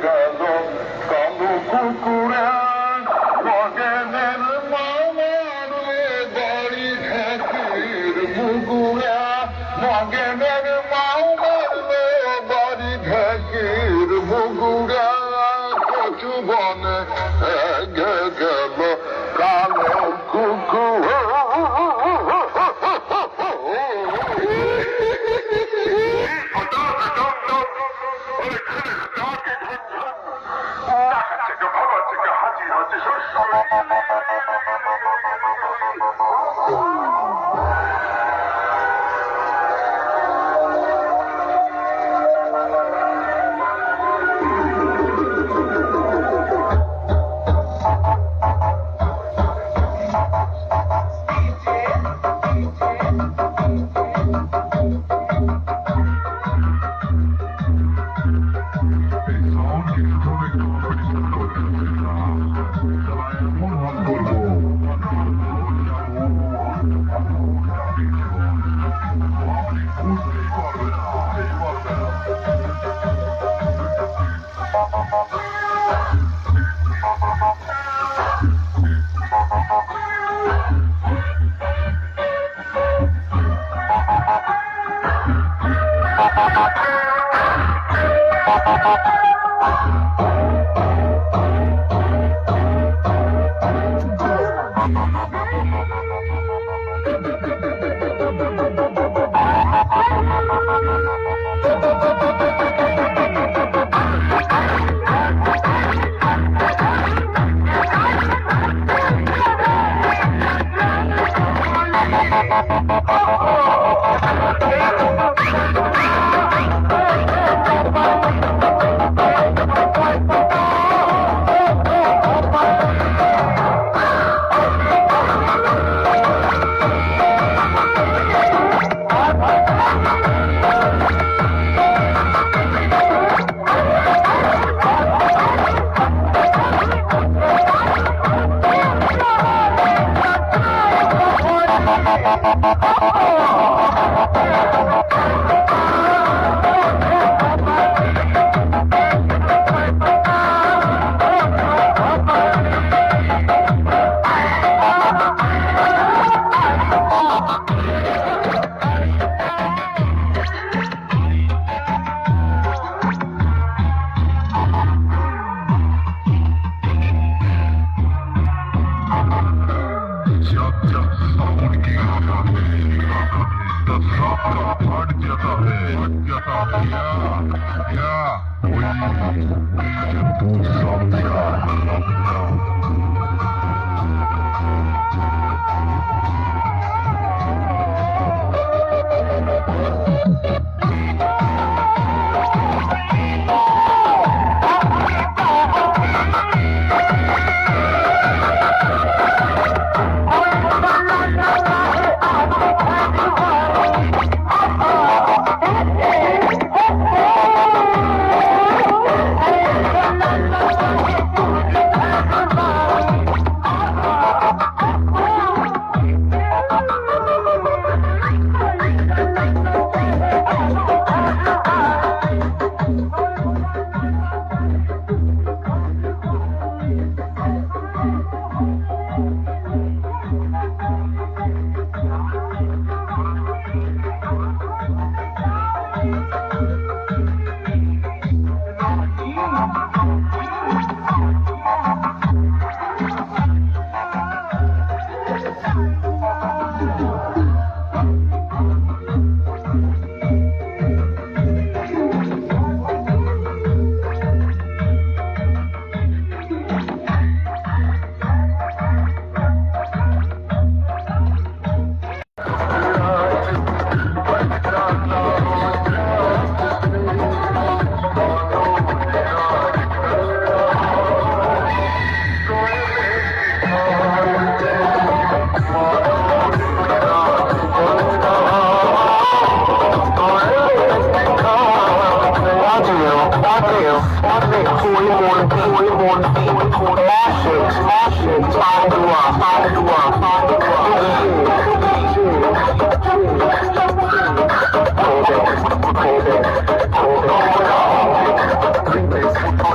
গেল কালু কুকুরে নগেনের মামার বাড়ি ঢেকির মুগুরা নগেনের মামার বাড়ি ঢেকির মুগুরা কচু বনে গেল কালো কুকুর Hold it.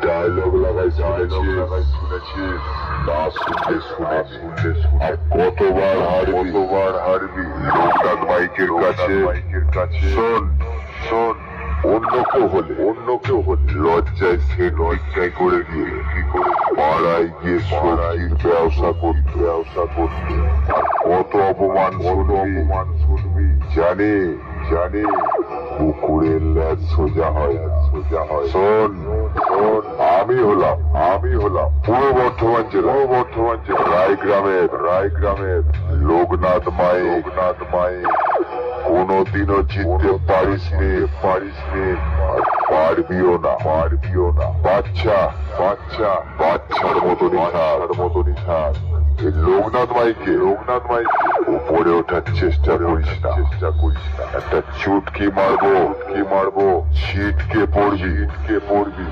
ডায়লগ লাগাই শুনেছি না শুনলে আর কতবার হারবি লোকনাথ মাইকের কাছে শোন অন্য কেউ হলে লজ্জায় করে গিয়ে পাড়ায় গিয়ে সবজির ব্যবসা করতে আর কত অপমান শুনবি জানি কুকুরের ল্যাজ সোজা হয় শোন আমি হলাম পূর্ব বর্ধমান জেলা রায়গ্রামের লোকনাথ মাই কোনদিনও জিততে পারিস নি আর পারবিও না বাচ্চার মতনই থাক এই লোকনাথ মাইকে উপরে ওঠার চেষ্টা করিস না একটা চুটকি মারবো ছিটকে পড়বি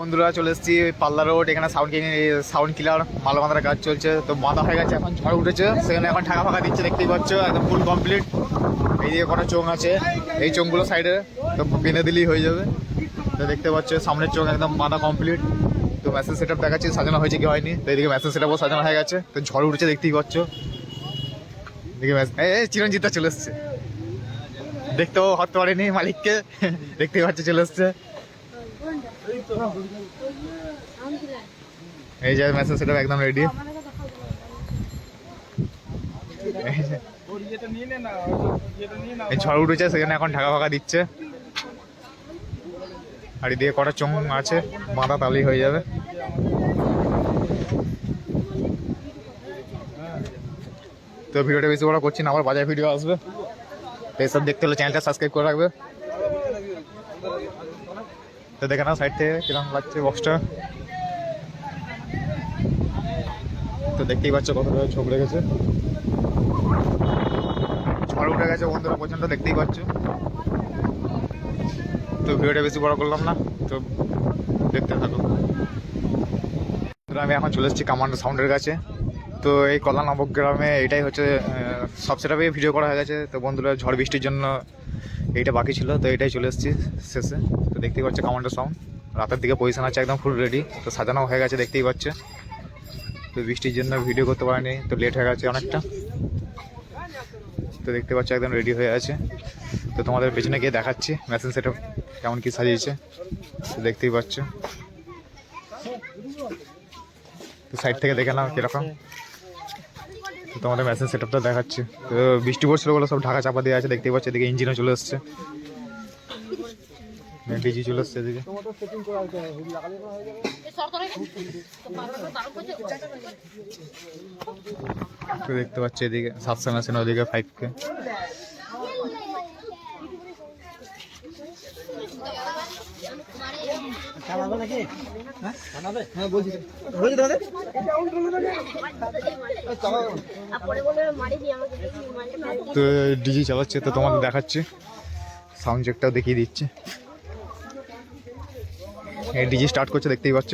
বন্ধুরা চলে এসেছি পাল্লা রোড। এখানে সাউন্ড কিলার মালা বাঁধার কাজ চলছে, তো বাঁধা হয়ে গেছে, এখন ঝড় উঠেছে, সেখানে এখন ঠাকা ফাঁকা দিচ্ছে, দেখতেই পাচ্ছ একদম ফুল কমপ্লিট। এইদিকে কটা চোখ আছে, এই চোখগুলো সাইডে তো বেঁধে দিলেই হয়ে যাবে। তো দেখতে পাচ্ছ সামনের চোখ একদম বাঁধা কমপ্লিট। তো মেসেজ সেট আপ দেখাচ্ছি সাজানো হয়েছে কি হয়নি। তো এইদিকে মেসেজ সেট আপও সাজানো হয়ে গেছে, তো ঝড় উঠেছে দেখতেই পাচ্ছ। এদিকে চিরঞ্জিতটা চলে এসছে, দেখতেও হতে পারেনি মালিককে, দেখতেই পাচ্ছ চলে এসছে। এই যে মেসেজ সেট আপ একদম রেডি। এই ঝড় উঠেছে, সেখানে এখন ঢাকা ফাঁকা দিচ্ছে। আর এদিকে কটা চোঙ আছে, বাঁধা তালি হয়ে যাবে। তো ভিডিওটা বেশি বড় করছি না, আবার বাজার ভিডিও আসবে। এইসব দেখতে হলে চ্যানেলটা সাবস্ক্রাইব করে রাখবে। তো দেখে নাও সাইড থেকে কিরকম লাগছে বক্সটা। তো দেখতেই পাচ্ছ কতটা ছোপ লেগেছে। ঝড় উঠে গেছে বন্ধুরা পর্যন্ত, দেখতেই পাচ্ছ। তো ভিডিওটা বেশি বড় করলাম না, তো দেখতে থাকো। আমি এখন চলে এসেছি কামান্ডো সাউন্ডের কাছে। তো এই কল্যাণ নবগ্রামে এটাই হচ্ছে সব সেটাপে ভিডিও করা হয়ে গেছে। তো বন্ধুরা ঝড় বৃষ্টির জন্য এইটা বাকি ছিল, তো এটাই চলে এসেছি শেষে। তো দেখতেই পাচ্ছে কামান্ডো সাউন্ড রাতের দিকে পজিশন আছে একদম ফুল রেডি, তো সাজানো হয়ে গেছে দেখতেই পাচ্ছে। তো বৃষ্টির জন্য ভিডিও করতে পারিনি, তো লেট হয়ে গেছে অনেকটা। তো দেখতে পাচ্ছ একদম রেডি হয়ে আছে। তো তোমাদের পেছনে গিয়ে দেখাচ্ছি মেশিন সেটআপ কেমন কি সাজিয়েছে, তো দেখতেই পাচ্ছ। তো সাইড থেকে দেখে নাও কিরকম। তো তোমাদের মেশিন সেটআপটা দেখাচ্ছি। তো বৃষ্টি পড়ছিল বলে সব ঢাকা চাপা দিয়ে আছে দেখতেই পাচ্ছ। এদিকে ইঞ্জিনও চলে এসছে, ডিজি চলে এসছে এদিকে। তো দেখতে পাচ্ছি এদিকে 700 মেশিন, ওদিকে 5K। তো ডিজি চালাচ্ছে, তো তোমাদের দেখাচ্ছি সাউন্ড চেকটাও দেখিয়ে দিচ্ছে। এই ডিজি স্টার্ট করছে দেখতেই পাচ্ছ।